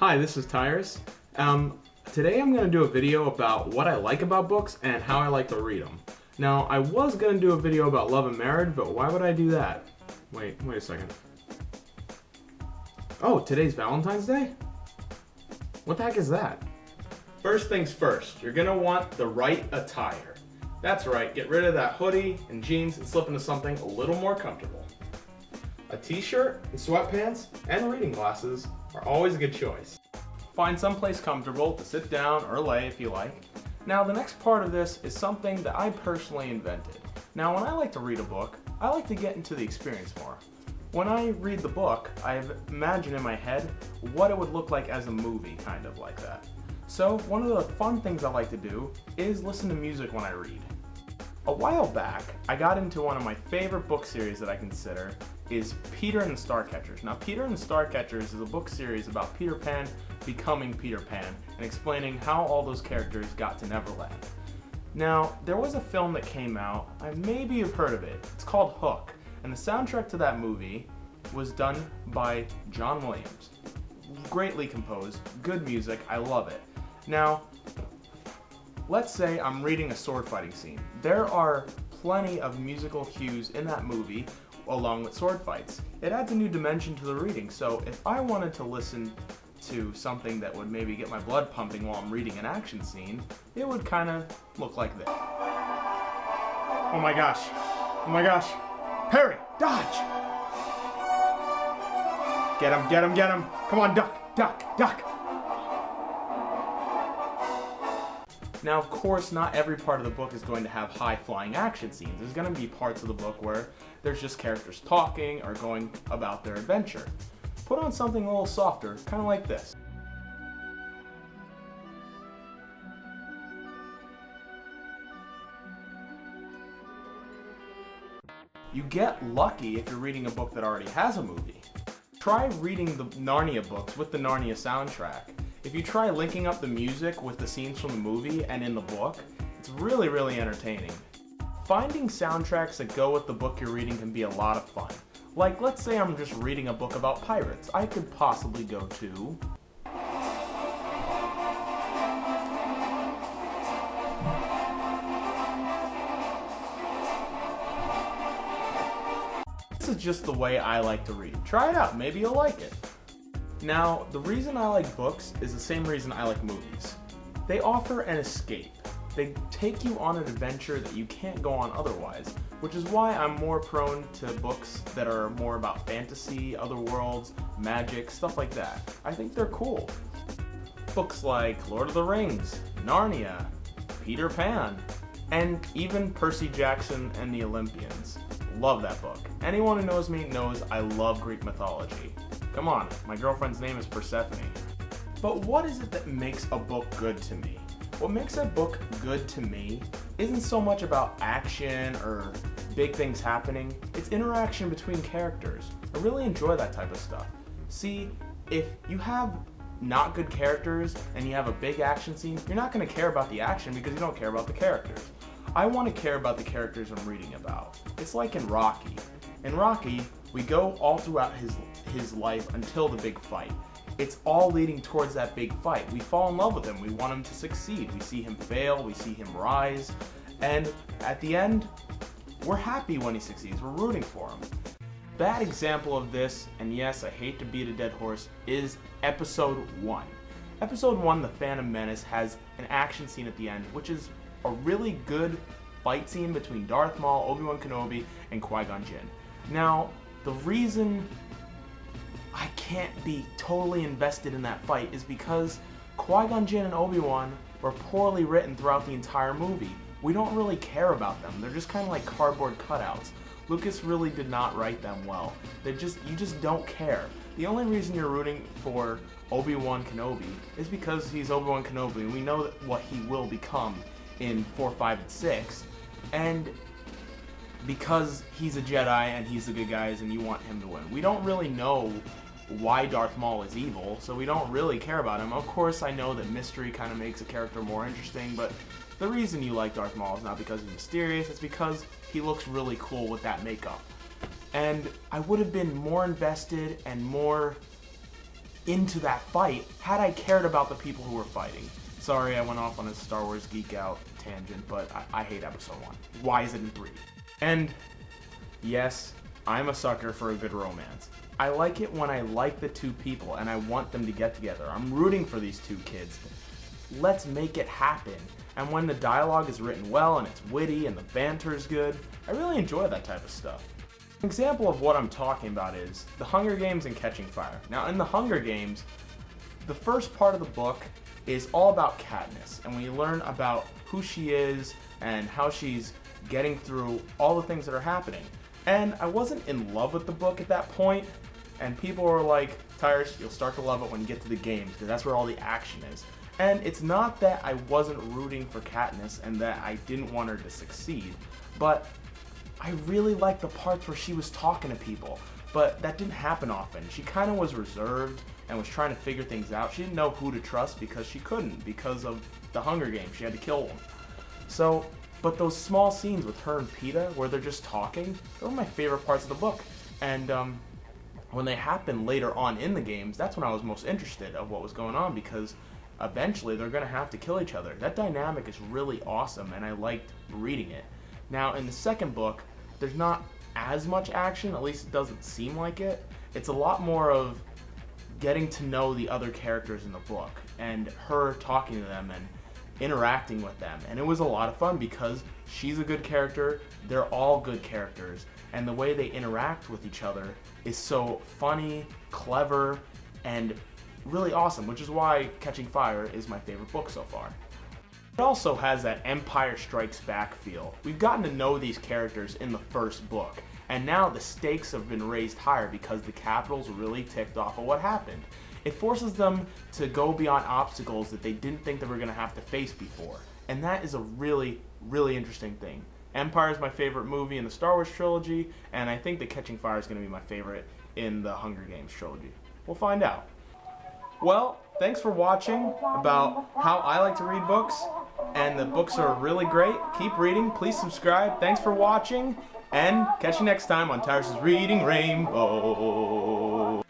Hi, this is Tirus. Today I'm going to do a video about what I like about books and how I like to read them. Now, I was going to do a video about love and marriage, but why would I do that? Wait a second. Oh, today's Valentine's Day? What the heck is that? First things first, you're going to want the right attire. That's right, get rid of that hoodie and jeans and slip into something a little more comfortable. A t-shirt and sweatpants and reading glasses are always a good choice. Find someplace comfortable to sit down or lay if you like. Now the next part of this is something that I personally invented. Now when I like to read a book, I like to get into the experience more. When I read the book, I imagine in my head what it would look like as a movie, kind of like that. So one of the fun things I like to do is listen to music when I read. A while back, I got into one of my favorite book series that I consider is Peter and the Starcatchers. Now, Peter and the Starcatchers is a book series about Peter Pan becoming Peter Pan and explaining how all those characters got to Neverland. Now, there was a film that came out, maybe you've heard of it. It's called Hook, and the soundtrack to that movie was done by John Williams. Greatly composed, good music, I love it. Now, let's say I'm reading a sword fighting scene. There are plenty of musical cues in that movie along with sword fights. It adds a new dimension to the reading, so if I wanted to listen to something that would maybe get my blood pumping while I'm reading an action scene, it would kind of look like this. Oh my gosh. Oh my gosh. Parry! Dodge! Get him, get him, get him! Come on, duck, duck, duck! Now, of course, not every part of the book is going to have high-flying action scenes. There's going to be parts of the book where there's just characters talking or going about their adventure. Put on something a little softer, kind of like this. You get lucky if you're reading a book that already has a movie. Try reading the Narnia books with the Narnia soundtrack. If you try linking up the music with the scenes from the movie and in the book, it's really, really entertaining. Finding soundtracks that go with the book you're reading can be a lot of fun. Like, let's say I'm just reading a book about pirates. I could possibly go to... This is just the way I like to read. Try it out, maybe you'll like it. Now, the reason I like books is the same reason I like movies. They offer an escape. They take you on an adventure that you can't go on otherwise, which is why I'm more prone to books that are more about fantasy, other worlds, magic, stuff like that. I think they're cool. Books like Lord of the Rings, Narnia, Peter Pan, and even Percy Jackson and the Olympians. Love that book. Anyone who knows me knows I love Greek mythology. Come on, my girlfriend's name is Persephone. But what is it that makes a book good to me? What makes a book good to me isn't so much about action or big things happening, it's interaction between characters. I really enjoy that type of stuff. See, if you have not good characters and you have a big action scene, you're not going to care about the action because you don't care about the characters. I want to care about the characters I'm reading about. It's like in Rocky. In Rocky, we go all throughout his life until the big fight. It's all leading towards that big fight. We fall in love with him. We want him to succeed. We see him fail. We see him rise. And at the end, we're happy when he succeeds. We're rooting for him. Bad example of this, and yes, I hate to beat a dead horse, is Episode 1. Episode 1, The Phantom Menace, has an action scene at the end, which is a really good fight scene between Darth Maul, Obi-Wan Kenobi, and Qui-Gon Jinn. Now, the reason I can't be totally invested in that fight is because Qui-Gon Jinn and Obi-Wan were poorly written throughout the entire movie. We don't really care about them. They're just kind of like cardboard cutouts. Lucas really did not write them well. You just don't care. The only reason you're rooting for Obi-Wan Kenobi is because he's Obi-Wan Kenobi, and we know what he will become in 4, 5, and 6, and because he's a Jedi and he's the good guys and you want him to win. We don't really know why Darth Maul is evil, so we don't really care about him. Of course, I know that mystery kind of makes a character more interesting, but the reason you like Darth Maul is not because he's mysterious, it's because he looks really cool with that makeup. And I would have been more invested and more into that fight had I cared about the people who were fighting. Sorry, I went off on a Star Wars geek out tangent, but I hate episode 1. Why is it in 3? And yes, I'm a sucker for a good romance. I like it when I like the two people and I want them to get together. I'm rooting for these two kids. Let's make it happen. And when the dialogue is written well and it's witty and the banter is good, I really enjoy that type of stuff. An example of what I'm talking about is The Hunger Games and Catching Fire. Now in The Hunger Games, the first part of the book is all about Katniss, and we learn about who she is and how she's getting through all the things that are happening. And I wasn't in love with the book at that point, and people were like, Tyrus, you'll start to love it when you get to the games, because that's where all the action is. And it's not that I wasn't rooting for Katniss and that I didn't want her to succeed, but I really liked the parts where she was talking to people, but that didn't happen often. She kind of was reserved and was trying to figure things out. She didn't know who to trust because she couldn't, because of the Hunger Games. She had to kill them. So, but those small scenes with her and Peeta where they're just talking, those were my favorite parts of the book. And when they happened later on in the games, that's when I was most interested of what was going on, because eventually they're going to have to kill each other. That dynamic is really awesome, and I liked reading it. Now, in the second book, there's not as much action, at least it doesn't seem like it. It's a lot more of getting to know the other characters in the book, and her talking to them and interacting with them. And it was a lot of fun because she's a good character, they're all good characters, and the way they interact with each other is so funny, clever, and really awesome, which is why Catching Fire is my favorite book so far. It also has that Empire Strikes Back feel. We've gotten to know these characters in the first book, and now the stakes have been raised higher because the Capitals really ticked off of what happened. It forces them to go beyond obstacles that they didn't think they were going to have to face before, and that is a really, really interesting thing. Empire is my favorite movie in the Star Wars trilogy, and I think that Catching Fire is going to be my favorite in the Hunger Games trilogy. We'll find out. Well, thanks for watching about how I like to read books, and the books are really great. Keep reading, please subscribe. Thanks for watching, and catch you next time on Tyrus' Reading Rainbow.